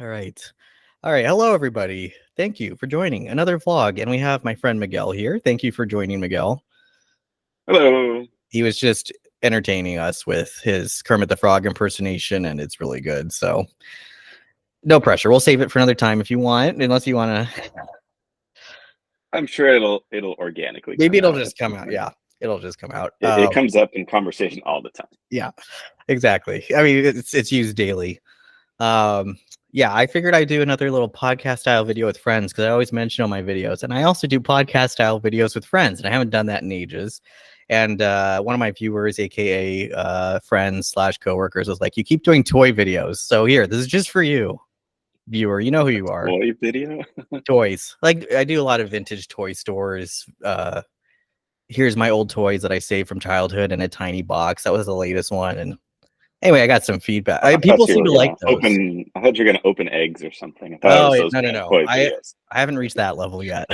All right. All right. Hello, everybody. Thank you for joining another vlog. And we have my friend Miguel here. Thank you for joining, Miguel. Hello. He was just entertaining us with his Kermit the Frog impersonation, and it's really good. So, no pressure. We'll save it for another time if you want, unless you want to. I'm sure it'll organically Maybe come it'll out at just come some out. point. Yeah, it'll just come out. It comes up in conversation all the time. Yeah, exactly. I mean, it's used daily. Yeah, I figured I'd do another little podcast style video with friends because I always mention on my videos, and I also do podcast style videos with friends, and I haven't done that in ages. And one of my viewers, aka friends / coworkers, was like, "You keep doing toy videos, so here, this is just for you, viewer. You know who you are. Toy video. Toys. Like I do a lot of vintage toy stores. Here's my old toys that I saved from childhood in a tiny box. That was the latest one, and anyway, I got some feedback. I People thought you seem were to like gonna those. I thought you were gonna open eggs or something. I thought it Oh was those no, kind of no. toy I videos. haven't reached that level yet.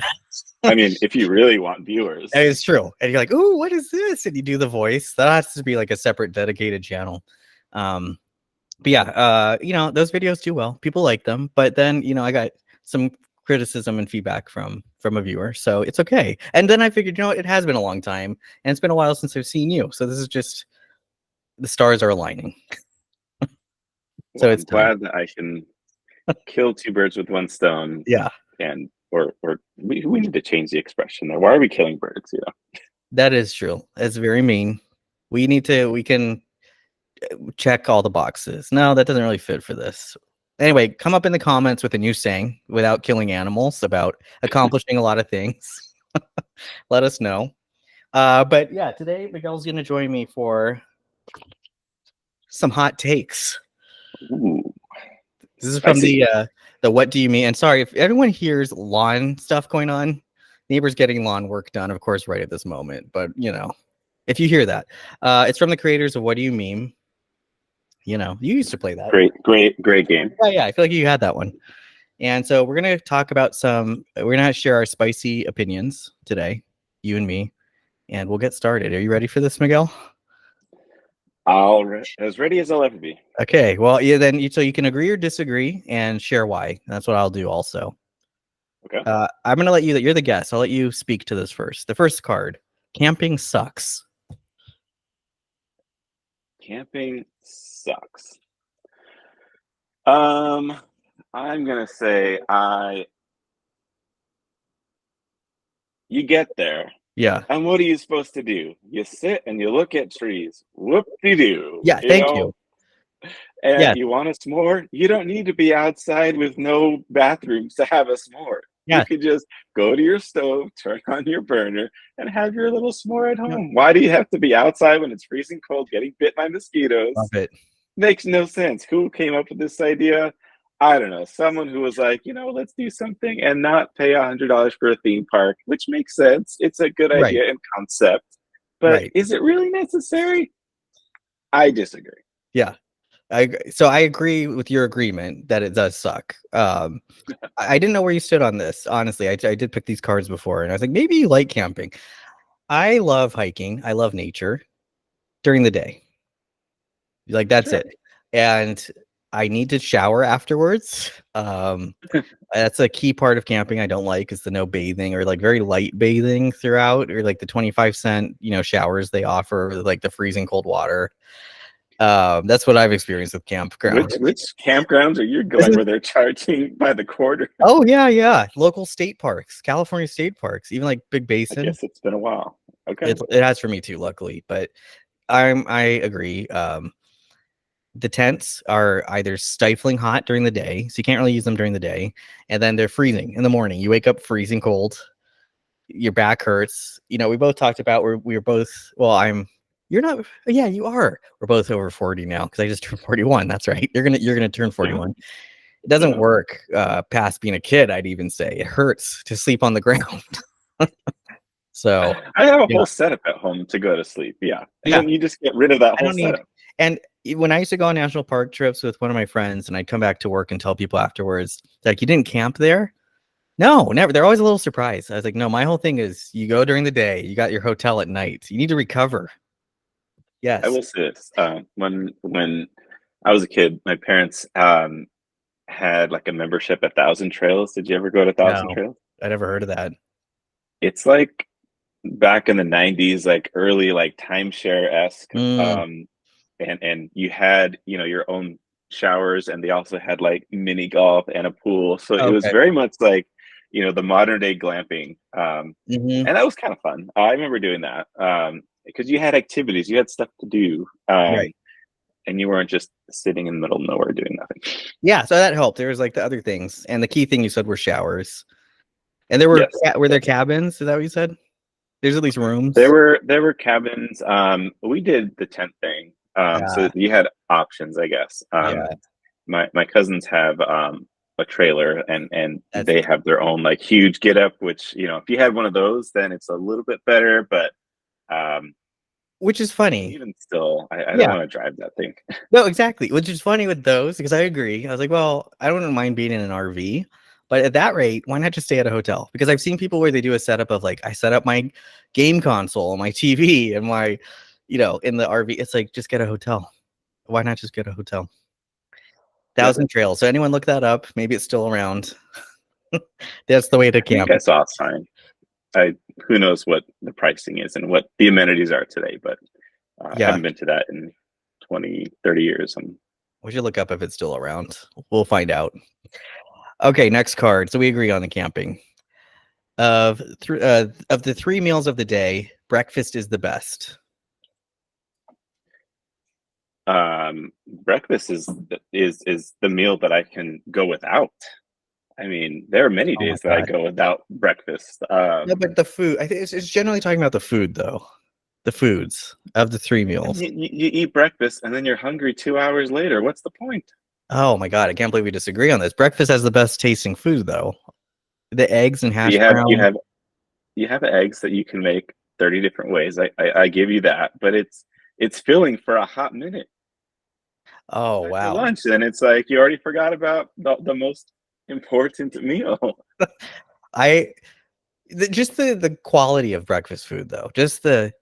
I mean, if you really want viewers, That is true. And you're like, "Ooh, what is this?" And you do the voice. That has to be like a separate dedicated channel. But yeah, those videos do well. People like them. But then, I got some criticism and feedback from a viewer. So it's okay. And then I figured, it has been a long time and it's been a while since I've seen you. So this is just the stars are aligning. So well, it's I'm time. glad that I can kill two birds with one stone. Yeah, And or we need to change the expression there. Why are we killing birds? that is true. That's very mean. We can check all the boxes. No, that doesn't really fit for this. Anyway, come up in the comments with a new saying without killing animals about accomplishing a lot of things. Let us know. But yeah, today Miguel's going to join me for some hot takes. Ooh, This is from spicy. the what do you mean? And sorry if everyone hears lawn stuff going on. Neighbors getting lawn work done, of course, right at this moment. But if you hear that, it's from the creators of What Do You Meme? You used to play that. Great game. Yeah. I feel like you had that one. And so we're going to talk about we're going to share our spicy opinions today, you and me, and we'll get started. Are you ready for this, Miguel? As ready as I'll ever be. Okay. Well, yeah, so you can agree or disagree and share why. That's what I'll do also. Okay. I'm going to let you're the guest. I'll let you speak to this first. The first card, camping sucks. Camping sucks. I'm gonna say you get there. Yeah. And what are you supposed to do? You sit and you look at trees. Whoop-de-doo. Yeah. Thank you. And Yeah. you want a s'more? You don't need to be outside with no bathrooms to have a s'more. Yeah. You could just go to your stove, turn on your burner, and have your little s'more at home. Why do you have to be outside when it's freezing cold, getting bit by mosquitoes? Love it. Makes no sense. Who came up with this idea? I don't know. Someone who was like, let's do something and not pay $100 for a theme park, which makes sense. It's a good idea and concept, but is it really necessary? I disagree. Yeah. So I agree with your agreement that it does suck. I didn't know where you stood on this. Honestly, I did pick these cards before, and I was like, maybe you like camping. I love hiking. I love nature during the day. Like that's it. And I need to shower afterwards. That's a key part of camping I don't like is the no bathing or like very light bathing throughout, or like the 25-cent, showers they offer, like the freezing cold water. That's what I've experienced with campgrounds. Which campgrounds are you going where they're charging by the quarter? Oh yeah. Local state parks, California state parks, even like Big Basin. I guess it's been a while. Okay. It has for me too, luckily. But I agree. The tents are either stifling hot during the day, so you can't really use them during the day, and then they're freezing in the morning. You wake up freezing cold, your back hurts. We both talked about we're both. Well, you're not. Yeah, you are. We're both over 40 now because I just turned 41. That's right. You're gonna turn 41. It doesn't work past being a kid. I'd even say it hurts to sleep on the ground. So I have a whole setup at home to go to sleep. Yeah. And then you just get rid of that whole setup. And when I used to go on national park trips with one of my friends, and I'd come back to work and tell people afterwards, like, you didn't camp there? No, never. They're always a little surprised. I was like, no, my whole thing is you go during the day, you got your hotel at night. You need to recover. Yes. I will say this. When I was a kid, my parents had like a membership at Thousand Trails. Did you ever go to Thousand No, Trails? I never heard of that. It's like back in the 90s, like early like timeshare-esque. Mm, And you had, your own showers, and they also had like mini golf and a pool. So it was okay. very much like, the modern day glamping. Hmm. And that was kind of fun. I remember doing that. Because you had activities, you had stuff to do. Right. And you weren't just sitting in the middle of nowhere doing nothing. Yeah, so that helped. There was like the other things, and the key thing you said were showers, and there were Yes. were there cabins? Is that what you said? There's at least There rooms. were there were cabins. We did the tent thing. So Yeah, you had options, I guess. yeah. My cousins have a trailer, and That's they have their own like huge get up. Which, if you had one of those, then it's a little bit better. But um, which is funny. even still, I don't Yeah. want to drive that thing. No, exactly. Which is funny with those because I agree. I was like, well, I don't mind being in an RV, but at that rate, why not just stay at a hotel? Because I've seen people where they do a setup of like, I set up my game console, my TV, and my, in the RV. It's like, just get a hotel. Why not just get a hotel? Yeah, Thousand Trails. So anyone look that up? Maybe it's still around. That's the way to I think camp. I saw a sign. I Who knows what the pricing is and what the amenities are today, but I Yeah, haven't been to that in 20, 30 years. we should look up if it's still around. We'll find out. Okay, next card. So we agree on the camping. Of the three meals of the day, breakfast is the best. Breakfast is the meal that I can go without. I mean, there are many Oh my days that I god. go without breakfast. No, but the food. I think it's generally talking about the food, though. The foods of the three meals. You eat breakfast and then you're hungry 2 hours later. What's the point? Oh my god, I can't believe we disagree on this. Breakfast has the best tasting food, though. The eggs and hash You have you brown. have you have eggs that you can make 30 different ways. I give you that, but it's filling for a hot minute. Oh Time for wow. lunch, and it's like you already forgot about the most important meal. I just the quality of breakfast food, though. Just like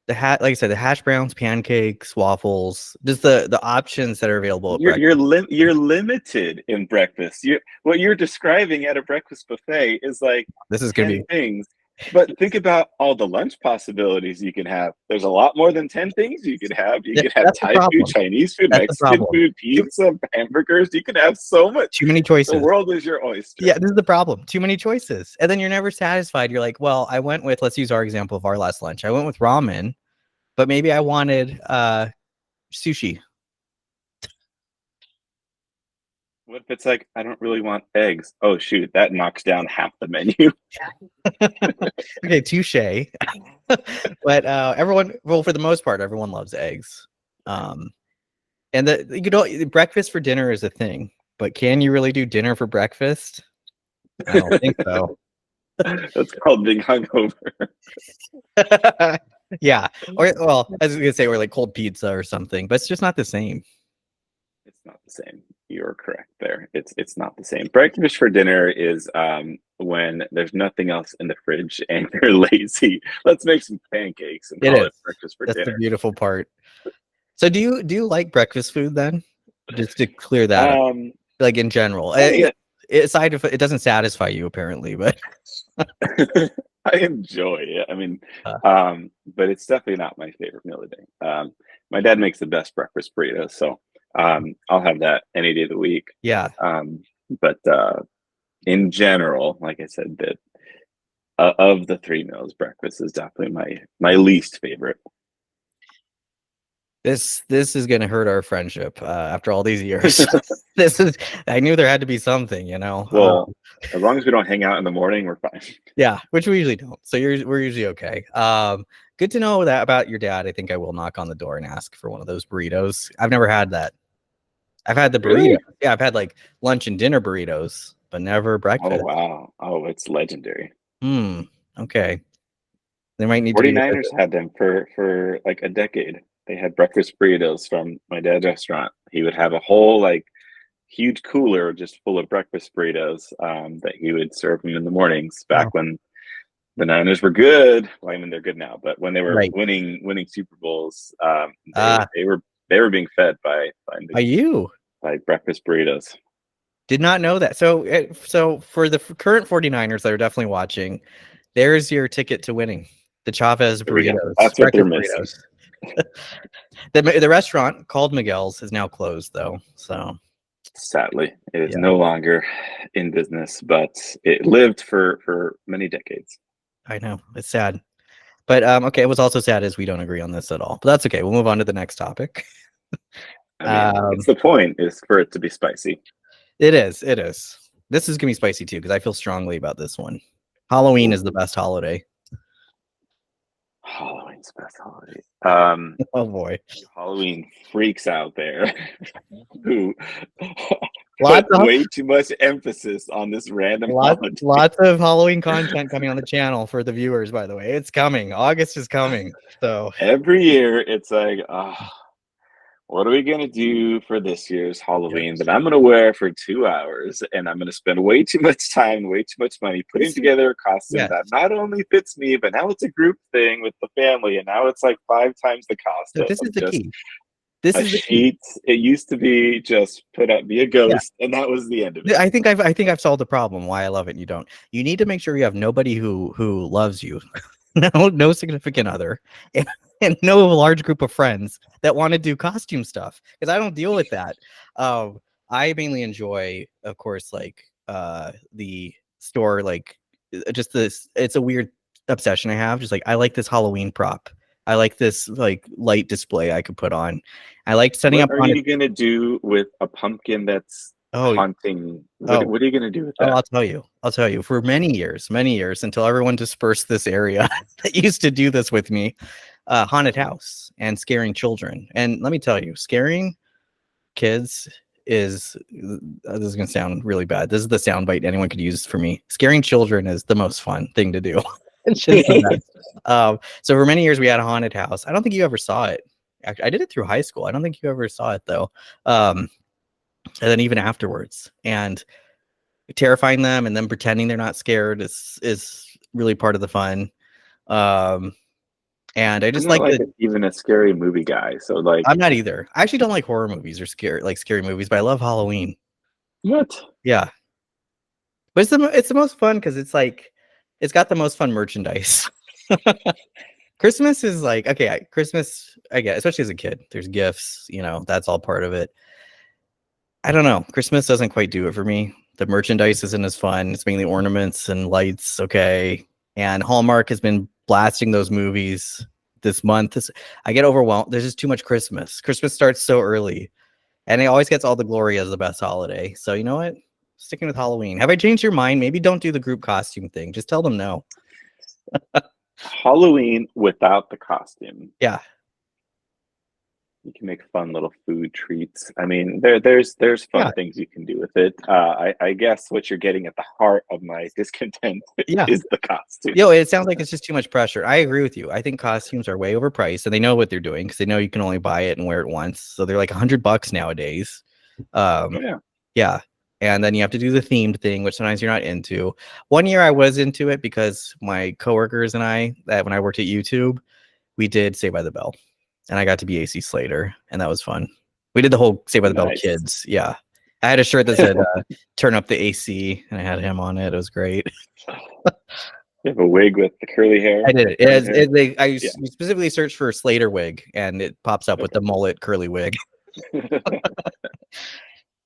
I said, the hash browns, pancakes, waffles, just the options that are available at breakfast. You're limited in breakfast. What you're describing at a breakfast buffet is like This is gonna 10 be things. But think about all the lunch possibilities you can have. There's a lot more than 10 things you could have. You could have that's the Thai food, problem. Chinese food, That's the Mexican problem. food, Too, pizza, hamburgers. You can have so much. too many The choices. world is your oyster. Yeah, this is the problem. Too many choices. And then you're never satisfied. You're like, well, I went with, let's use our example of our last lunch. I went with ramen, but maybe I wanted sushi. What if it's like, I don't really want eggs? Oh, shoot, that knocks down half the menu. Okay, touche. But well, for the most part, everyone loves eggs. And breakfast for dinner is a thing, but can you really do dinner for breakfast? I don't think so. That's called being hungover. Yeah. Or well, I was gonna say, or like cold pizza or something, but it's just not the same. It's not the same. You're correct there. It's not the same. Breakfast for dinner is when there's nothing else in the fridge and you're lazy. Let's make some pancakes and It call is. it breakfast for That's the dinner. beautiful part. So do you like breakfast food then? Just to clear that up, Um, like in general. I mean, Aside if it doesn't satisfy you apparently, but I enjoy it. I mean, uh, but it's definitely not my favorite meal of the day. My dad makes the best breakfast burritos, so I'll have that any day of the week. yeah. But in general, like I said, that of the three meals, breakfast is definitely my least favorite. This is gonna hurt our friendship after all these years. I knew there had to be something, Well, as long as we don't hang out in the morning, we're fine. yeah, which we usually don't. So we're usually okay. Good to know that about your dad. I think I will knock on the door and ask for one of those burritos. I've never had that. I've had the burrito. Really? Yeah, I've had like lunch and dinner burritos, but never Oh breakfast. wow! Oh, it's legendary. Hmm. Okay. They might need to be. 49ers had them for like a decade. They had breakfast burritos from my dad's restaurant. He would have a whole like huge cooler just full of breakfast burritos that he would serve them in the mornings back Oh, when the Niners were good. Well, I mean they're good now, but when they were right. winning Super Bowls, they Ah, they were being fed are you? by breakfast burritos. Did not know that. So for the current 49ers that are definitely watching, there's your ticket to winning the Chavez There we go. burritos, That's what they're breakfast missing. burritos. The restaurant called Miguel's is now closed though. So Sadly, it is yeah, no longer in business, but it lived for many decades. I know it's sad. But okay, it was also sad as we don't agree on this at all. But that's okay. We'll move on to the next topic. I mean, it's Um, the point is for it to be spicy. it is. It is. This is gonna be spicy too because I feel strongly about this one. Halloween is the Ooh, best holiday. Halloween's the best holiday. Oh boy, Halloween freaks out there who put lots of way too much emphasis on this random lots holiday. lots of Halloween content coming on the channel for the viewers. By the way, it's coming. August is coming. So Every year, it's like, what are we gonna do for this year's yep. Halloween that I'm gonna wear for 2 hours, and I'm gonna spend way too much time, way too much money putting This is together a costume yes. that not only fits me, but now it's a group thing with the family, and now it's like 5 times the cost So of this is the just key. This a is the key. sheet. It used to be just put up, be a Yeah. ghost, and that was the end of it. I think I've solved the problem why I love it and you don't. You need to make sure you have nobody who loves you. No significant other and no large group of friends that want to do costume stuff because I don't deal with that. I mainly enjoy, of course, like the store, like just this. It's a weird obsession I have. Just like I like this Halloween prop. I like this like light display I could put on. I like setting What up are on it. you gonna do with a pumpkin that's Oh, haunting? oh, What are you gonna do with oh, that? I'll tell you. I'll tell you. For many years, until everyone dispersed this area that used to do this with me, haunted house and scaring children. And let me tell you, scaring kids is this is gonna sound really bad. This is the soundbite anyone could use for me. Scaring children is the most fun thing to do. It's just the best. So for many years we had a haunted house. I don't think you ever saw it. I did it through high school. I don't think you ever saw it though. And then even afterwards. And terrifying them and then pretending they're not scared is really part of the fun. Um, and I I'm just not like like the even a scary movie guy, so like, I'm not either. I actually don't like horror movies or scary movies, but I love Halloween. what? Yeah, but it's the most fun because it's like it's got the most fun merchandise. Christmas is like okay, Christmas I get, especially as a kid. There's gifts, that's all part of it. I don't know. Christmas doesn't quite do it for me. The merchandise isn't as fun. It's mainly ornaments and lights. Okay. And Hallmark has been blasting those movies this month. I get overwhelmed. There's just too much Christmas. Christmas starts so early and it always gets all the glory as the best holiday. So, you know what? Sticking with Halloween. Have I changed your mind? Maybe don't do the group costume thing. Just tell them no. Halloween without the costume. Yeah. You can make fun little food treats. I mean, there's Yeah. fun things you can do with it. I guess what you're getting at the heart of my discontent Yeah. is the costume. It sounds like it's just too much pressure. I agree with you. I think costumes are way overpriced, and they know what they're doing because they know you can only buy it and wear it once. So they're like $100 nowadays. Oh, yeah. Yeah, and then you have to do the themed thing, which sometimes you're not into. One year I was into it because my coworkers and that when I worked at YouTube, we did Say by the Bell, and I got to be AC Slater, and that was fun. We did the whole Say by the Bell Nice. kids. Yeah, I had a shirt that said "Turn up the AC," and I had him on it. It was great. You have a wig with the curly hair. I did it. I Yeah. specifically searched for a Slater wig, and it pops up with the mullet curly wig.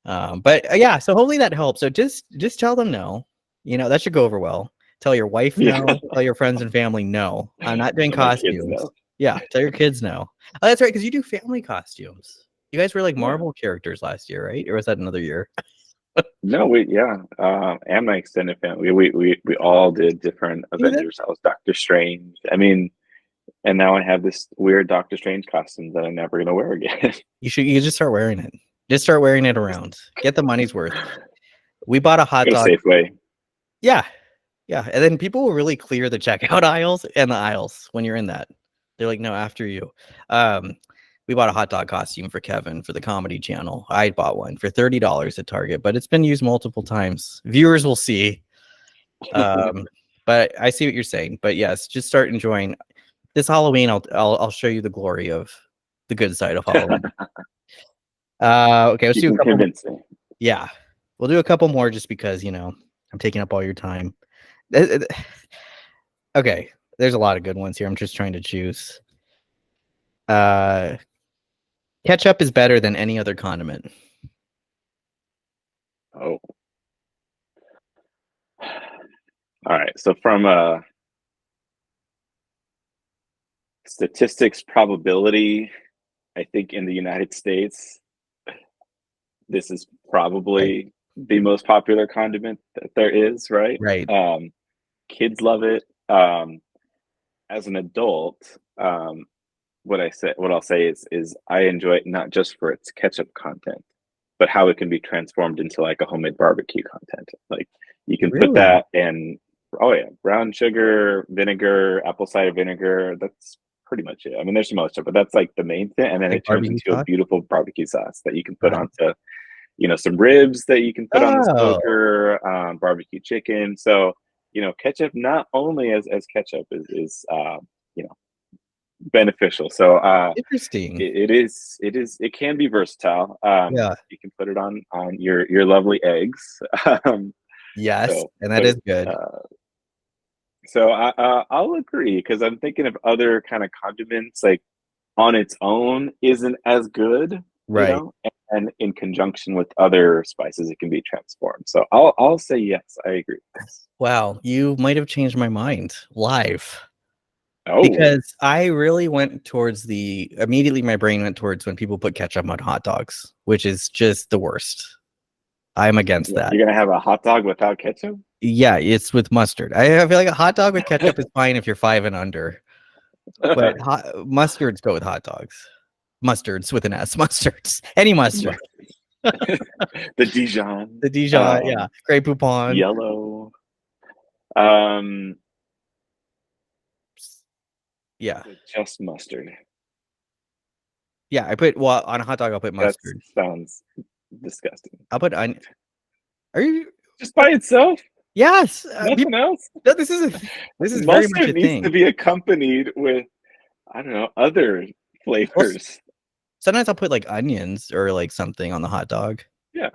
But yeah, so hopefully that helps. So just tell them no. That should go over well. Tell your wife no. Yeah. Tell your friends and family no. I'm not doing My kids costumes. know. Yeah, tell your kids no. Oh, that's right, because you do family costumes. You guys were like Yeah. Marvel characters last year, right? Or was that another year? No, and my extended family, we all did different You did? Avengers. I was Doctor Strange. I mean, and now I have this weird Doctor Strange costume that I'm never gonna wear again. You just start wearing it. Just start wearing it around. Get the money's worth. We bought a hot Go to dog. Safeway. Yeah. Yeah. And then people will really clear the checkout aisles and the aisles when you're in that. They're like, no, after you. We bought a hot dog costume for Kevin for the comedy channel. I bought one for $30 at Target, but it's been used multiple times. Viewers will see. But I see what you're saying. But yes, just start enjoying this Halloween. I'll show you the glory of the good side of Halloween. Okay, let's You do a can couple more. convince me. Yeah. We'll do a couple more just because, I'm taking up all your time. Okay, there's a lot of good ones here. I'm just trying to choose. Ketchup is better than any other condiment. Oh, all right. So from a statistics probability, I think in the United States, this is Right. probably the most popular condiment that there is, right? Right. Kids love it. As an adult, what I'll say is I enjoy it not just for its ketchup content, but how it can be transformed into like a homemade barbecue content. Like you can put Really? that in, oh yeah, brown sugar, vinegar, apple cider vinegar. That's pretty much it. I mean, there's some other stuff, but that's like the main thing. And then Like it turns barbecue into a sauce? beautiful barbecue sauce that you can put Got it. onto, some ribs that you can put on the Oh, smoker, barbecue chicken. So, ketchup not only as ketchup is you know, beneficial. So interesting. it can be versatile. Yeah. You can put it on your lovely eggs. um, Yes, so, and that but is good. I'll agree because I'm thinking of other kind of condiments like on its own isn't as good, Right. and in conjunction with other spices, it can be transformed. So I'll say yes, I agree with this. Wow, you might have changed my mind live. Oh, Because I really went towards immediately my brain went towards when people put ketchup on hot dogs, which is just the worst. I'm against what, that. you're gonna have a hot dog without ketchup? Yeah, it's with mustard. I feel like a hot dog with ketchup is fine if you're 5 and under, but mustards go with hot dogs. Mustards with an S, mustards. Any mustard. The Dijon, The Dijon, yeah. Grey Poupon. yellow, um, Yeah. just mustard. Yeah, on a hot dog I'll put That mustard. sounds disgusting. I'll put onion. Are you Just by itself, Yes. nothing else. No, this is very much Mustard a needs to thing. be accompanied with, I don't know, other Well, flavors. sometimes I'll put like onions or like something on the hot dog. Yeah,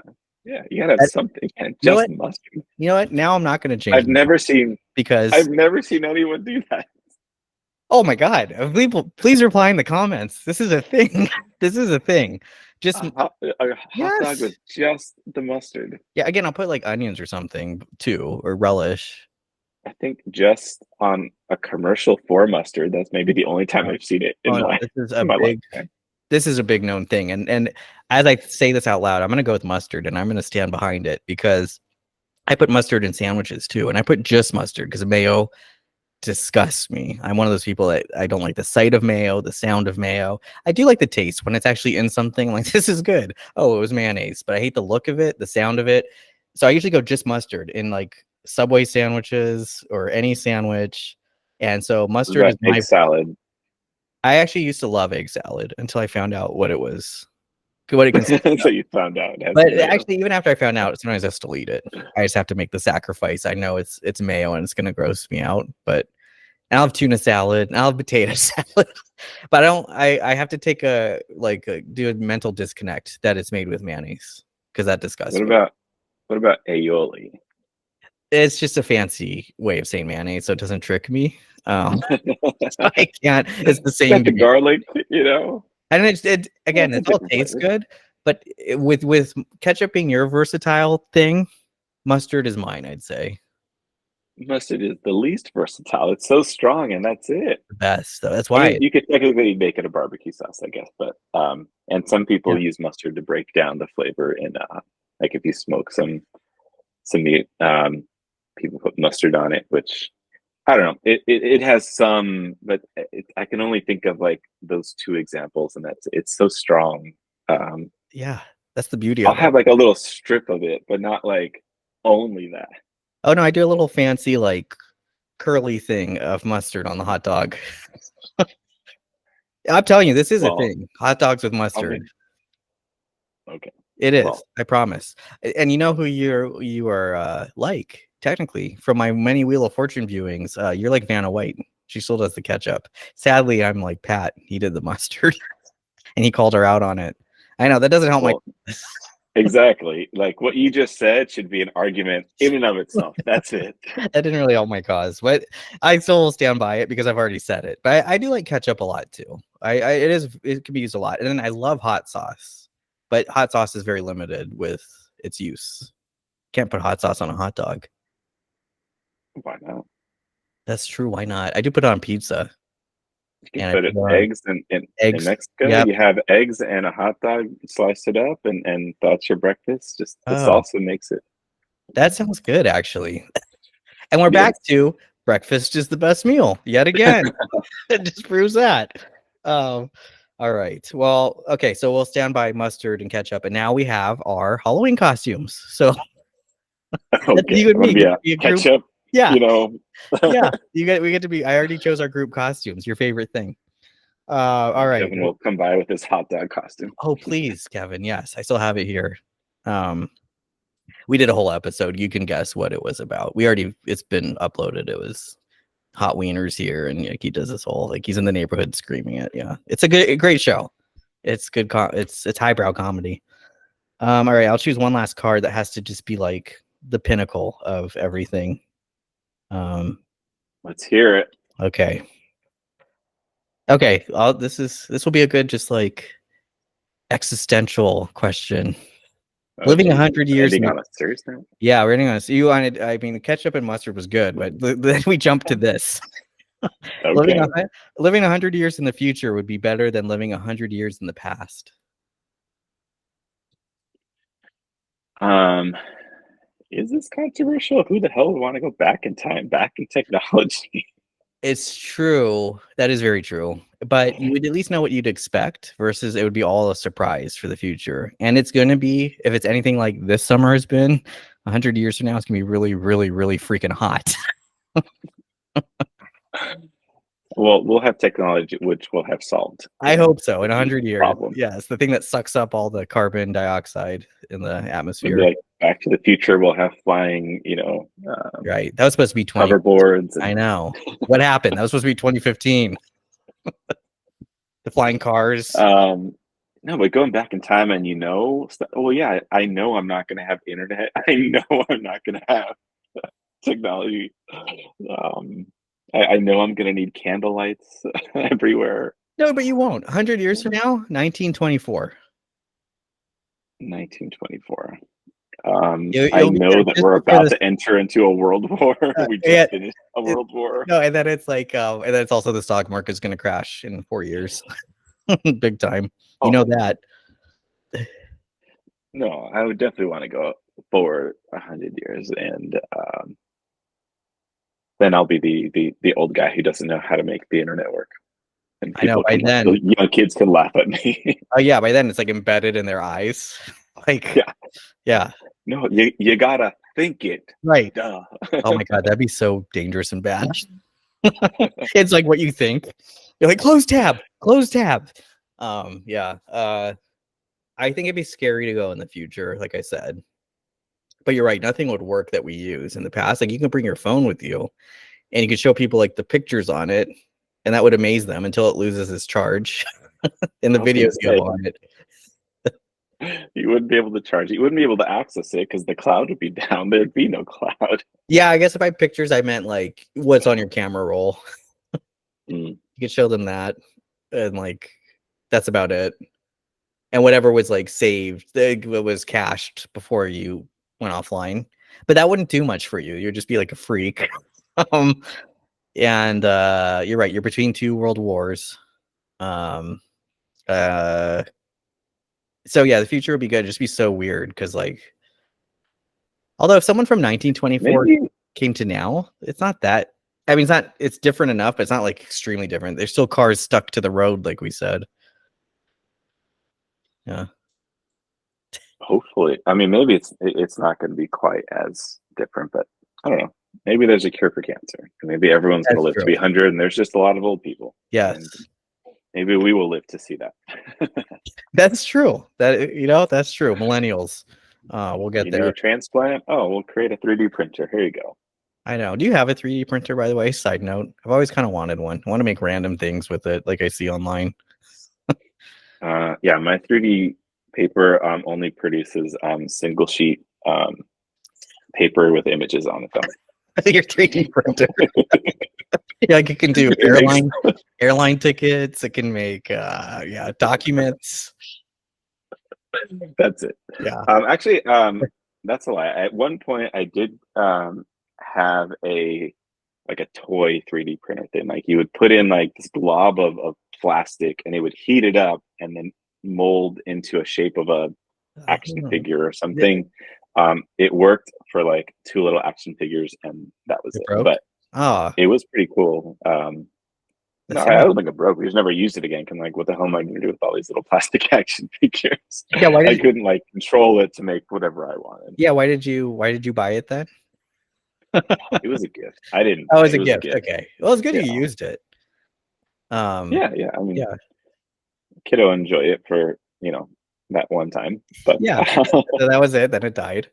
yeah, you gotta have I- something. And You know just what? mustard. You know what? Now I'm not going to change I've my never mind seen. because I've never seen anyone do that. oh my god, people, please reply in the comments. This is a thing. This is a thing. Just A hot dog yes. with just the mustard. Yeah. Again, I'll put like onions or something too, or relish. I think just on a commercial for mustard. That's maybe the only time I've seen it Oh in no, my this is in a my big. lifetime. This is a big known thing, and as I say this out loud, I'm going to go with mustard, and I'm going to stand behind it because I put mustard in sandwiches too, and I put just mustard because mayo disgusts me. I'm one of those people that I don't like the sight of mayo, the sound of mayo. I do like the taste when it's actually in something. Like this is good. Oh, it was mayonnaise, but I hate the look of it, the sound of it. So I usually go just mustard in like Subway sandwiches or any sandwich. And so What mustard about is egg my. salad? I actually used to love egg salad until I found out what it was, what it consisted So of. you found out it has But mayo. actually, even after I found out, sometimes I still eat it. I just have to make the sacrifice. I know it's mayo and it's gonna gross me out, but and I'll have tuna salad and I'll have potato salad. But I have to take do a mental disconnect that it's made with mayonnaise because that What disgusts me. about what about aioli? It's just a fancy way of saying mayonnaise, so it doesn't trick me. So I can't. It's the same Got to the me. garlic, you know. And it again, That's a it all different tastes flavor. good, but with ketchup being your versatile thing, mustard is mine, I'd say. Mustard is the least versatile. It's so strong, and that's it. The best. So that's I why mean, you could technically make it a barbecue sauce, I guess, but and some yeah. people use mustard to break down the flavor in like if you smoke some meat, people put mustard on it, which I don't know. It has some, but I can only think of like those two examples, and it's so strong. Um, Yeah, that's the beauty I'll of it. have like a little strip of it, but not like only that. Oh no, I do a little fancy like curly thing of mustard on the hot dog. I'm telling you, this is a Well, thing. Hot dogs with I'll mustard. make okay. It is. Well, I promise. And you know who you are like technically from my many Wheel of Fortune viewings. You're like Vanna White. She still does the ketchup. Sadly, I'm like Pat. He did the mustard, and he called her out on it. I know that doesn't help my. well, Exactly. Like what you just said should be an argument in and of itself. That's it. That didn't really help my cause, but I still will stand by it because I've already said it. But I do like ketchup a lot too. It can be used a lot, and then I love hot sauce, but hot sauce is very limited with its use. Can't put hot sauce on a hot dog. Why not? That's true. Why not? I do put it on pizza, You can and I put put it it on eggs in eggs. Mexico. Yep. You have eggs and a hot dog, slice it up, and that's your breakfast. Just the Oh, salsa makes it. that sounds good, actually. And we're back Yes. to breakfast is the best meal yet again. It just proves that. Um, all right. Well, okay. So we'll stand by mustard and ketchup, and now we have our Halloween costumes. So that's Okay. you and I'm gonna me be get to a be a group. ketchup. Yeah, You know. yeah. We get to be. I already chose our group costumes. Your favorite thing. All right. Kevin will come by with his hot dog costume. Oh, please, Kevin. Yes, I still have it here. Um, we did a whole episode. You can guess what it was about. It's been uploaded. It was hot wieners here, and like he does this whole like he's in the neighborhood screaming it. Yeah, it's a great show. It's good. It's highbrow comedy. All right, I'll choose one last card that has to just be like the pinnacle of everything. Um, Let's hear it. okay, okay. This will be a good just like existential question. Oh, Living geez. 100 years. Ending on a serious note. Yeah, we're ending on this. You wanted. I mean, the ketchup and mustard was good, but then we jumped to this. living Okay. a, living 100 years in the future would be better than living 100 years in the past. Um, is this controversial? Who the hell would want to go back in time, back in technology? It's true. That is very true. But you would at least know what you'd expect versus it would be all a surprise for the future. And it's going to be, if it's anything like this summer has been, 100 years from now, it's going to be really, really, really freaking hot. Well, we'll have technology which will have solved. I hope so. In 100 years. Problem. Yes. The thing that sucks up all the carbon dioxide in the atmosphere. Maybe like Back to the Future, we'll have flying, Right. That was supposed to be 20. hoverboards. I know. What happened? That was supposed to be 2015. The flying cars. No, but going back in time and well, yeah, I know I'm not going to have internet. I know I'm not going to have technology. I know I'm going to need candle lights everywhere. No, but you won't. 100 years from now, 1924. 1924. I You'll be know there that just we're before about this. to enter into a world war. We just finished a world war. No, and then it's like, and then it's also the stock market's going to crash in 4 years, big time. You know that. No, I would definitely want to go forward 100 years, and then I'll be the old guy who doesn't know how to make the internet work, and I know. By then, young kids can laugh at me. Oh yeah, by then it's like embedded in their eyes. Like, yeah. No, you gotta think it. Right. Duh. Oh my god, that'd be so dangerous and bad. It's like what you think. You're like, close tab. Yeah. I think it'd be scary to go in the future, like I said. But you're right, nothing would work that we use in the past. Like you can bring your phone with you and you can show people like the pictures on it, and that would amaze them until it loses its charge in the videos you have on it. You wouldn't be able to charge it. You wouldn't be able to access it because the cloud would be down. There'd be no cloud. Yeah, I guess if by pictures I meant like what's on your camera roll. You could show them that, and like that's about it. And whatever was like saved, it was cached before you went offline. But that wouldn't do much for you. You'd just be like a freak. And you're right. You're between two world wars. So yeah, the future would be good. It'd just be so weird because like, although if someone from 1924 came to now, it's not that. I mean, it's different enough, but it's not like extremely different. There's still cars stuck to the road, like we said. Yeah. Hopefully, I mean, maybe it's not going to be quite as different, but I don't know. Maybe there's a cure for cancer. Maybe everyone's going to live to be 100, and there's just a lot of old people. Yes. And maybe we will live to see that. That's true. That's true. Millennials. We'll get there. Need a transplant? Oh, we'll create a 3D printer. Here you go. I know. Do you have a 3D printer, by the way? Side note. I've always kind of wanted one. I want to make random things with it, like I see online. Yeah, my 3D paper only produces single sheet paper with images on it, though. Your 3D printer. Yeah, like it can do airline tickets. It can make documents. That's it. Yeah. Actually, that's a lie. At one point, I did have a toy 3D printer thing. Like you would put in like this blob of plastic, and it would heat it up and then mold into a shape of a action figure or something. It worked for like 2 little action figures, and that was it. Broke? But Oh, it was pretty cool. No, I don't think it broke. We just never used it again. I'm like, what the hell am I going to do with all these little plastic action figures? yeah. Why I did couldn't like control it to make whatever I wanted. yeah? Why did you buy it then? It was a gift. I didn't. Oh, it was It a was a gift. gift. Okay. Well, it's good Yeah. you used it. Yeah. I mean, Yeah. kiddo enjoy it for that one time, but Yeah. So that was it. Then it died.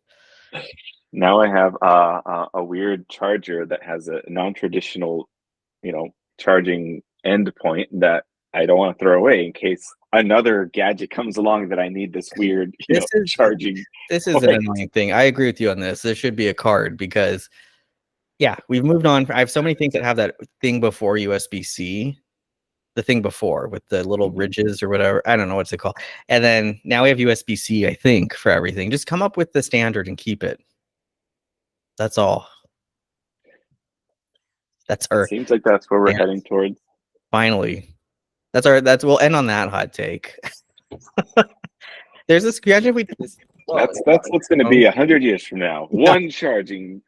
now I have a weird charger that has a non-traditional, charging end point that I don't want to throw away in case another gadget comes along that I need this weird, charging. This is an annoying thing. I agree with you on this. There should be a card because, yeah, we've moved on. I have so many things that have that thing before USB-C, the thing before with the little ridges or whatever. I don't know what's it called. And then now we have USB-C, I think, for everything. Just come up with the standard and keep it. That's all. Seems like that's where we're heading towards. Finally. We'll end on that hot take. There's this imagine we did this. That's what's going to be 100 years from now. One charging,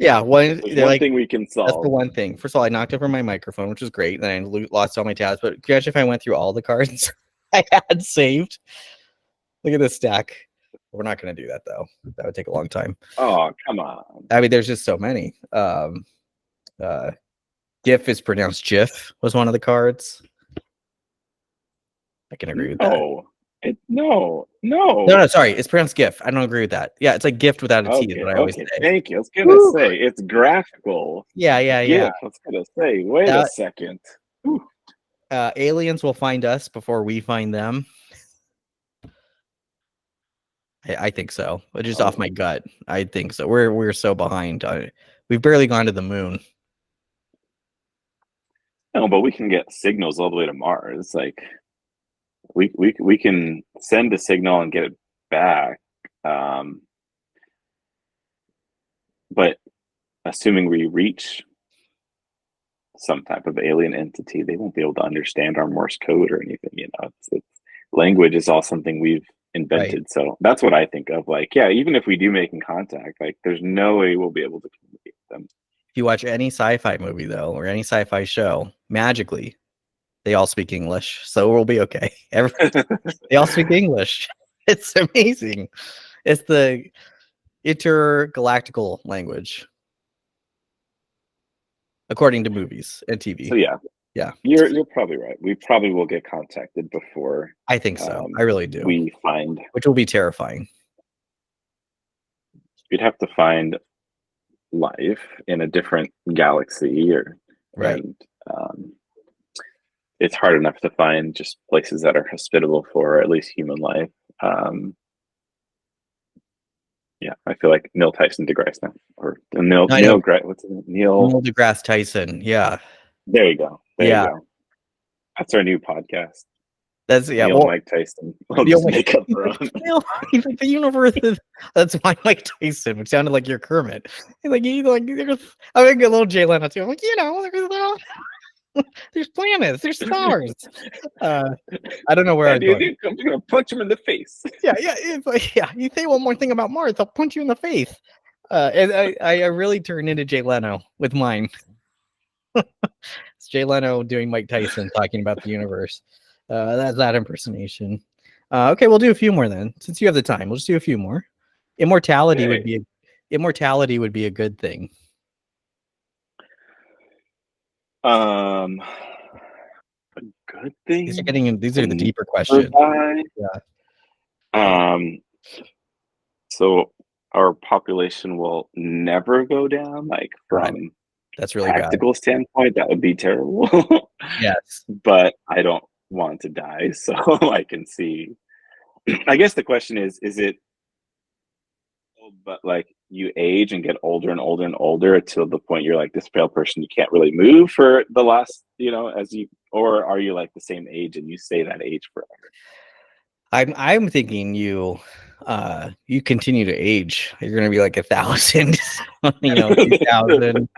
Yeah, one thing we can solve. That's the one thing. First of all, I knocked over my microphone, which was great. Then I lost all my tabs. But imagine if I went through all the cards I had saved. Look at this stack. We're not going to do that though. That would take a long time. Oh, come on. I mean, there's just so many. GIF is pronounced GIF was one of the cards. I can agree with that. No, sorry. It's pronounced GIF. I don't agree with that. Yeah, it's like gift without a T is what I always say. Thank you. I was going to say it's graphical. Yeah. I was going to say, wait a second. Aliens will find us before we find them. I think so. Just off my gut. I think so. We're so behind. We've barely gone to the moon. No, but we can get signals all the way to Mars. It's like we can send a signal and get it back. But assuming we reach some type of alien entity, they won't be able to understand our Morse code or anything. It's language is all something we've invented. Right. So that's what I think of. Like, yeah, even if we do make in contact, like, there's no way we'll be able to communicate with them. If you watch any sci-fi movie though, or any sci-fi show, magically they all speak English, so we'll be okay. They all speak English. It's amazing. It's the intergalactical language, according to movies and TV. So yeah, you're probably right. We probably will get contacted before. I think so. I really do. We find, which will be terrifying. You'd have to find life in a different galaxy, right. And, it's hard enough to find just places that are hospitable for at least human life. Yeah, I feel like Neil Tyson deGrasse now, or Neil deGrasse Tyson. Yeah, there you go. There you go. That's our new podcast. That's Mike Tyson. We'll just make up our own. The universe is. That's my Mike Tyson, which sounded like your Kermit. I'm like a little Jay Leno too. I'm like, there's planets, there's stars. I don't know where I'm going. I'm gonna punch him in the face. Yeah. It's like, you say one more thing about Mars, I'll punch you in the face. And I really turned into Jay Leno with mine. It's Jay Leno doing Mike Tyson talking about the universe. That's that impersonation. Okay, we'll do a few more then. Since you have the time, we'll just do a few more. Immortality would be a good thing. A good thing. These are the deeper questions. Yeah. So our population will never go down. Like that's really practical bad. Standpoint, that would be terrible. Yes, but I don't want to die, so I can see. I guess the question is it, but like you age and get older and older and older until the point you're like this pale person, you can't really move for the last, as you, or are you like the same age and you stay that age forever? I'm thinking you continue to age. You're gonna be like 1,000, 2,000.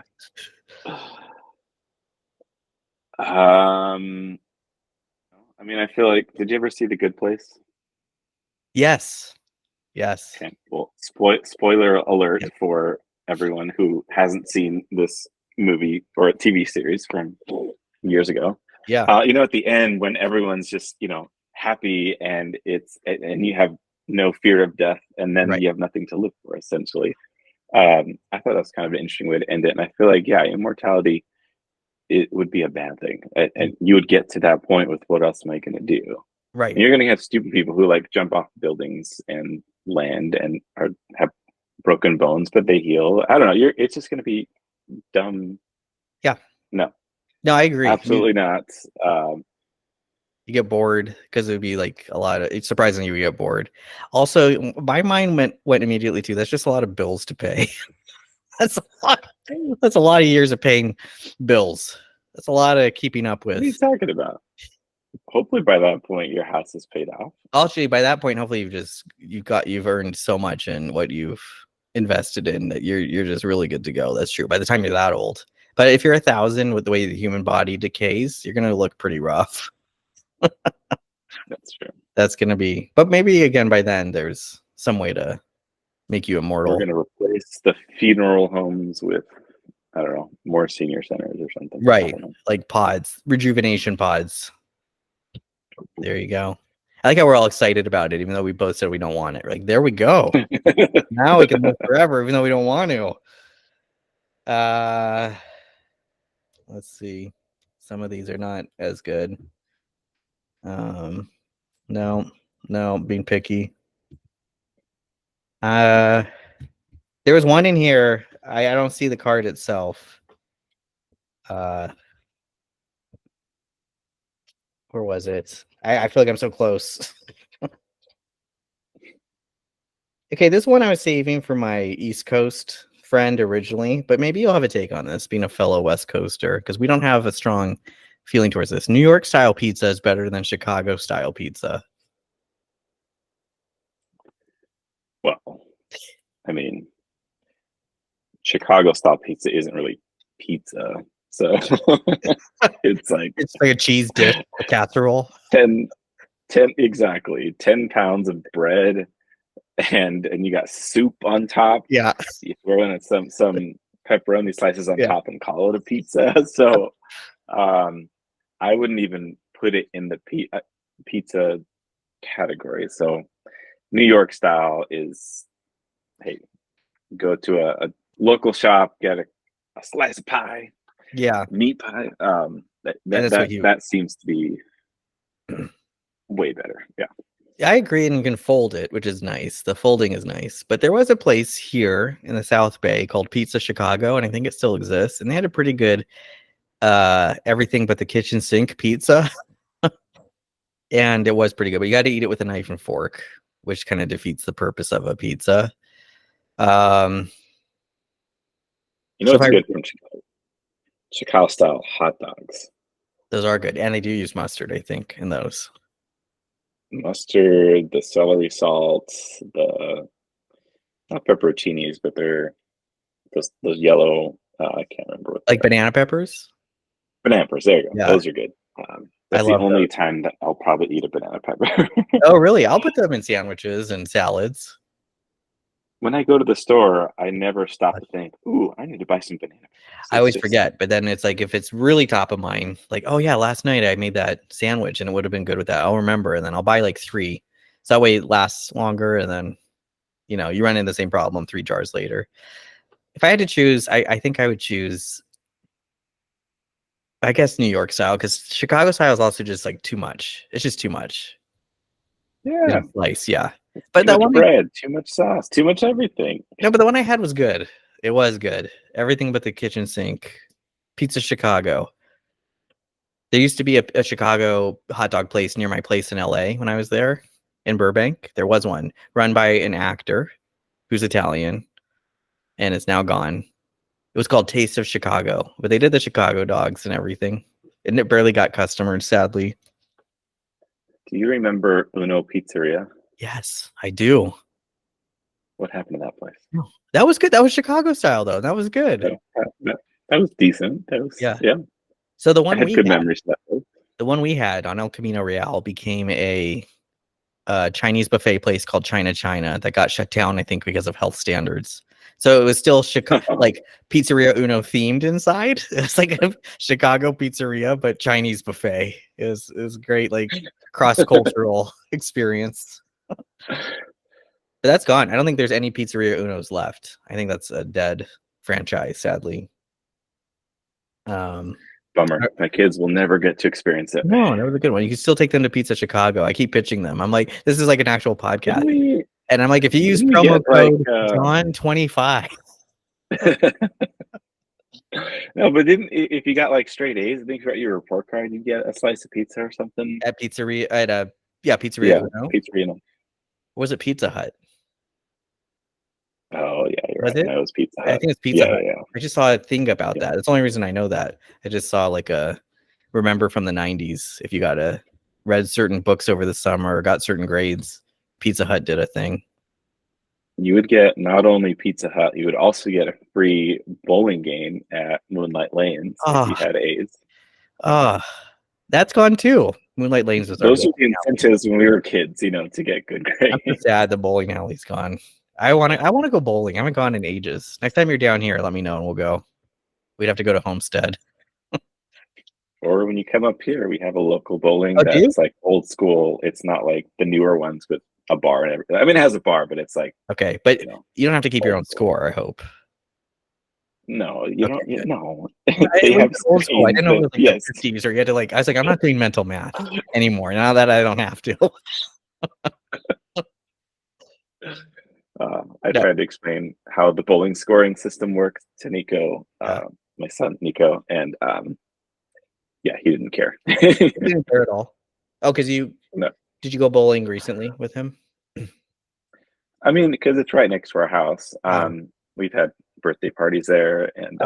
I mean, I feel like, did you ever see The Good Place? Yes. Yes. Okay, well, spoiler alert Yep. for everyone who hasn't seen this movie or a TV series from years ago. Yeah. At the end when everyone's just, happy and you have no fear of death, and then Right. you have nothing to live for, essentially. I thought that was kind of an interesting way to end it, and I feel like, yeah, immortality, it would be a bad thing, and you would get to that point with what else am I going to do? Right. And you're going to have stupid people who like jump off buildings and land and have broken bones, but they heal. I don't know. It's just going to be dumb. Yeah. No, I agree. absolutely not. You get bored because it would be like a lot of. It's surprising you would get bored. Also, my mind went immediately to that's just a lot of bills to pay. That's a lot. That's a lot of years of paying bills. That's a lot of keeping up What are you with. talking about? Hopefully, by that point, your house is paid off. Actually, by that point, hopefully you've earned so much in what you've invested in that you're just really good to go. That's true. By the time you're that old. But if you're 1,000 with the way the human body decays, you're gonna look pretty rough. That's true. That's gonna be. But maybe again by then there's some way to make you immortal. We're going to replace the funeral homes with, I don't know, more senior centers or something. Right. Like pods, rejuvenation pods. There you go. I like how we're all excited about it, even though we both said we don't want it. Like, there we go. Now we can live forever, even though we don't want to. Let's see. Some of these are not as good. No, being picky. There was one in here. I don't see the card itself. Where was it? I feel like I'm so close. Okay, this one I was saving for my East Coast friend originally, but maybe you'll have a take on this, being a fellow West Coaster, because we don't have a strong feeling towards this. New York style pizza is better than Chicago style pizza. Well, I mean, Chicago style pizza isn't really pizza, so it's like a cheese dish, a casserole. 10 exactly 10 pounds of bread, and you got soup on top. Yeah, you throw in some pepperoni slices on top and call it a pizza. So I wouldn't even put it in the pizza category. So New York style is, hey, go to a local shop, get a slice of pie, meat pie. That seems to be way better. Yeah, I agree, and you can fold it, which is nice. The folding is nice. But there was a place here in the South Bay called Pizza Chicago, and I think it still exists. And they had a pretty good everything but the kitchen sink pizza. And it was pretty good, but you got to eat it with a knife and fork, which kind of defeats the purpose of a pizza. it's good from Chicago style hot dogs. Those are good, and they do use mustard, I think, in those. Mustard, the celery salt, the not pepperoncinis, but they're those yellow. I can't remember what. Like banana peppers. Banana peppers. There you go. Yeah. Those are good. That's the only time that I'll probably eat a banana pepper. Oh, really? I'll put them in sandwiches and salads. When I go to the store, I never stop to think, ooh, I need to buy some banana peppers. I always forget, but then it's like if it's really top of mind, like, oh yeah, last night I made that sandwich and it would have been good with that. I'll remember, and then I'll buy like 3. So that way it lasts longer, and then you run into the same problem 3 jars later. If I had to choose, I think I would choose, I guess, New York style, because Chicago style is also just like too much. It's just too much. Yeah. Slice, yeah. But too much bread, too much sauce, too much everything. No, but the one I had was good. It was good. Everything but the kitchen sink. Pizza Chicago. There used to be a Chicago hot dog place near my place in LA when I was there in Burbank. There was one run by an actor who's Italian, and it's now gone. It was called Taste of Chicago, but they did the Chicago dogs and everything, and it barely got customers, sadly. Do you remember Uno Pizzeria? Yes, I do. What happened to that place? No. That was good. That was Chicago style, though. That was good. That was decent. That was yeah. So I had good memories of that place. The one we had on El Camino Real became a Chinese buffet place called China that got shut down, I think, because of health standards. So it was still like Pizzeria Uno themed inside. It's like a Chicago pizzeria, but Chinese buffet. It was great, like cross-cultural experience. But that's gone. I don't think there's any Pizzeria Unos left. I think that's a dead franchise, sadly. Bummer. My kids will never get to experience it. No, that was a good one. You can still take them to Pizza Chicago. I keep pitching them. I'm like, this is like an actual podcast. And I'm like, if you use promo code John25. No, but if you got like straight A's, I think you got your report card, you get a slice of pizza or something. At Pizzeria, Pizzeria Uno. Pizzeria Uno. Or was it Pizza Hut? Oh yeah, you're was right. It? No, it was Pizza Hut. I think it's Pizza Hut. Yeah. I just saw a thing about that. That's the only reason I know that. I just saw like a remember from the 90s. If you read certain books over the summer or got certain grades, Pizza Hut did a thing. You would get not only Pizza Hut, you would also get a free bowling game at Moonlight Lanes if you had A's. That's gone too. Moonlight Lanes was those were the incentives when we were kids, to get good grades. I'm so sad the bowling alley's gone. I want to go bowling. I haven't gone in ages. Next time you're down here, let me know and we'll go. We'd have to go to Homestead. Or when you come up here, we have a local bowling that's like old school. It's not like the newer ones with a bar and everything. I mean, it has a bar, but it's like okay. But you don't have to keep your own score. I hope. No, you don't. No, they have old school. I didn't know it was like the 50s, or you had to like. I was like, I'm not doing mental math anymore. Now that I don't have to. I tried to explain how the bowling scoring system works to Nico, my son Nico, and he didn't care. He didn't care at all. Oh, because did you go bowling recently with him? I mean, because it's right next to our house. We've had birthday parties there, and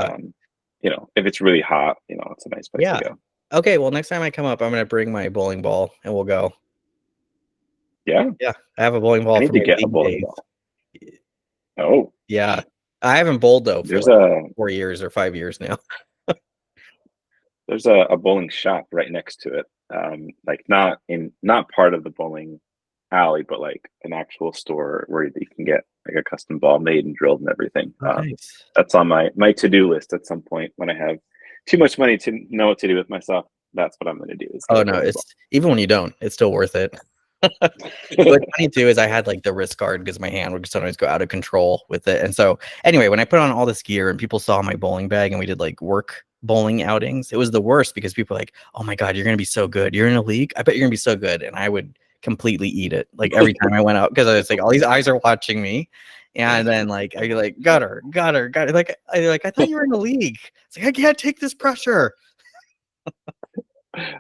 if it's really hot, it's a nice place to go. Okay, well, next time I come up, I'm gonna bring my bowling ball and we'll go. Yeah, I have a bowling ball. I need to get a bowling ball. Oh, yeah, I haven't bowled though for like 4 years or 5 years now. There's a bowling shop right next to it, like not part of the bowling alley, but like an actual store where you can get like a custom ball made and drilled and everything. Nice. That's on my to-do list at some point when I have too much money to know what to do with myself. That's what I'm going to do. Even when you don't, it's still worth it. What's funny too is I had like the wrist guard because my hand would sometimes go out of control with it. And so anyway, when I put on all this gear and people saw my bowling bag and we did like work bowling outings, it was the worst because people were like, oh my God, you're going to be so good. You're in a league. I bet you're going to be so good. And I would completely eat it like every time I went out because I was like, all these eyes are watching me. And then like I like gutter. Like I thought you were in the league. It's like I can't take this pressure.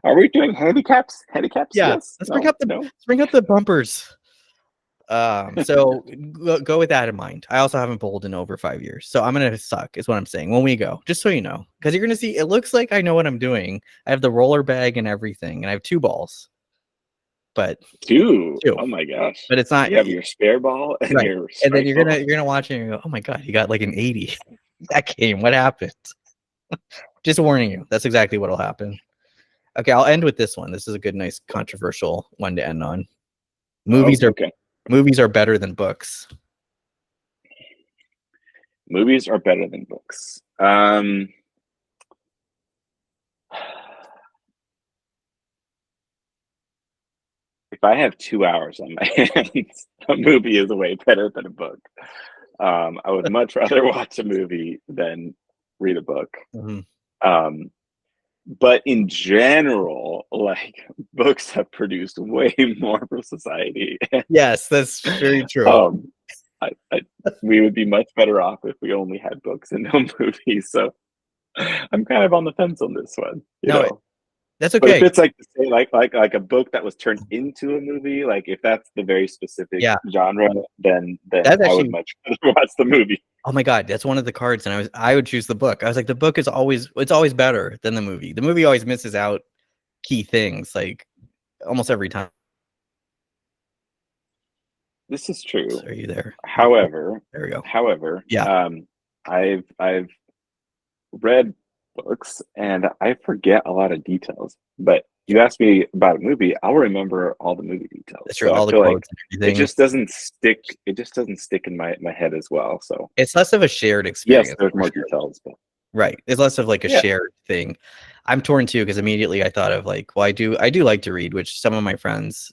Are we doing handicaps? Yeah. Yes. Let's bring up the bumpers. So go with that in mind. I also haven't bowled in over 5 years, so I'm gonna suck is what I'm saying when we go, just so you know, because you're gonna see it looks like I know what I'm doing. I have the roller bag and everything, and I have 2 balls. But two. Oh my gosh. But it's not. You have your spare ball and your and then you're gonna watch it and go, oh my God, you got like an 80 that game. What happened? Just warning you, that's exactly what'll happen. Okay, I'll end with this one. This is a good, nice, controversial one to end on. Movies are better than books. Movies are better than books. If I have 2 hours on my hands, a movie is way better than a book. I would much rather watch a movie than read a book. Mm-hmm. But in general, like books have produced way more for society. Yes, that's very true. We would be much better off if we only had books and no movies. So I'm kind of on the fence on this one. You know? That's But if okay. it's like say like a book that was turned into a movie, like if that's the very specific Yeah, genre, then that's I would actually. much rather watch the movie. Oh my God, that's one of the cards, and I would choose the book. I was like, the book is always it's always better than the movie. The movie always misses out key things like almost every time. This is true. So are you there? However, There we go. however, Yeah, I've read books and I forget a lot of details. But you ask me about a movie, I'll remember all the movie details. that's true. So I All the feel like quotes and everything. it just doesn't stick in my head as well. So It's less of a shared yes, experience there's for more sure. details, but Right. It's less of like a yeah. shared thing. I'm torn too because immediately I thought of like, well, I do like to read, which some of my friends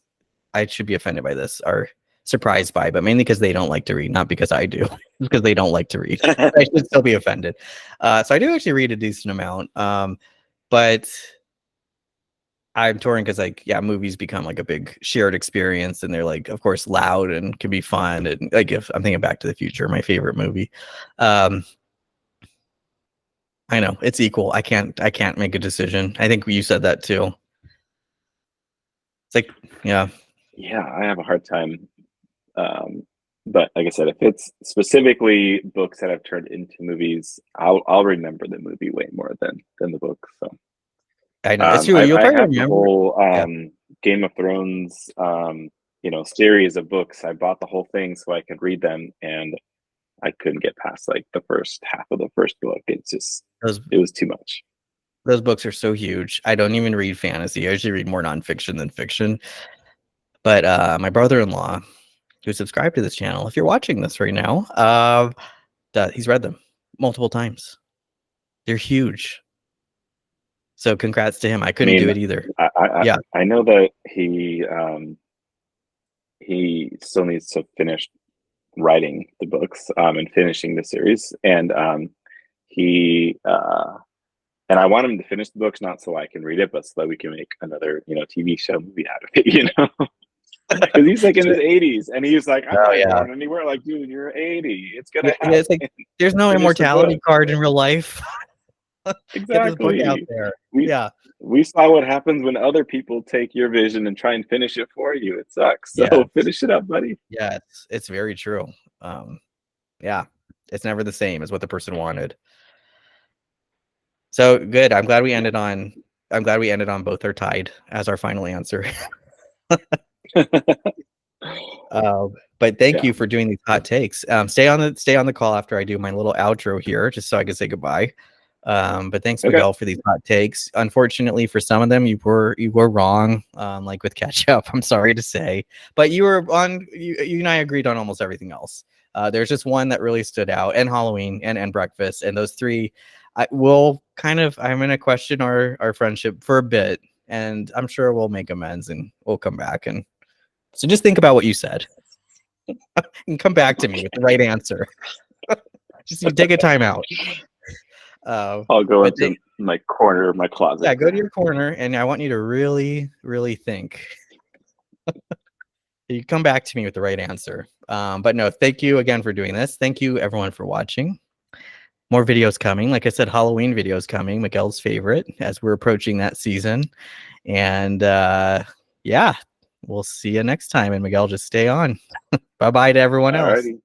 I should be offended by this are surprised by, but mainly because they don't like to read, not because I do, because they don't like to read. I should still be offended. So I do actually read a decent amount. But I'm torn because like, yeah, movies become like a big shared experience and they're like, of course, loud and can be fun. And like if I'm thinking Back to the Future, my favorite movie. Um, I know it's equal. I can't make a decision. I think you said that too. It's like, yeah, Yeah, I have a hard time. But like I said, if it's specifically books that have turned into movies, I'll remember the movie way more than the book. So I know it's true. You'll I probably have the remember. whole Yeah. Game of Thrones series of books. I bought the whole thing so I could read them, and I couldn't get past like the first half of the first book. Those It was too much. those books are so huge. I don't even read fantasy. I usually read more nonfiction than fiction. But my brother-in-law, who subscribed to this channel, if you're watching this right now, he's read them multiple times. They're huge. So congrats to him. I I couldn't do mean, it either. I I, Yeah. I know that he still needs to finish writing the books and finishing the series, and he and I want him to finish the books not so I can read it, but so that we can make another TV show movie out of it. Because he's like in his 80s, and he's like, I'm Oh not yeah. going anywhere. Like, dude, you're 80. It's Yeah, gonna yeah, it's happen. like there's no Finish the immortality book. card in real life. Get this book out Exactly. there. We Yeah. we saw what happens when other people take your vision and try and finish it for you. It sucks. So Yeah. finish it up, buddy. Yeah. It's very true. Um, yeah. It's never the same as what the person wanted. So good. Yeah. I'm glad we ended on both are tied as our final answer. But thank Yeah. you for doing these hot takes. Stay on the call after I do my little outro here, just so I can say goodbye. But thanks, Okay. Miguel, for these hot takes. Unfortunately, for some of them, you were wrong. Like with ketchup, I'm sorry to say, but you and I agreed on almost everything else. There's just one that really stood out, and Halloween and breakfast, and those three. I'm gonna question our friendship for a bit, and I'm sure we'll make amends and we'll come back. And so just think about what you said and come back to me with the right answer. Just you take a time out. I'll go But into my corner of my closet. yeah, go to your corner, and I want you to really, really think. You come back to me with the right answer. But no, thank you again for doing this. Thank you, everyone, for watching. More videos coming. Like I said, Halloween videos coming. Miguel's favorite as we're approaching that season. And yeah, we'll see you next time. And Miguel, just stay on. Bye bye to everyone else. Alrighty.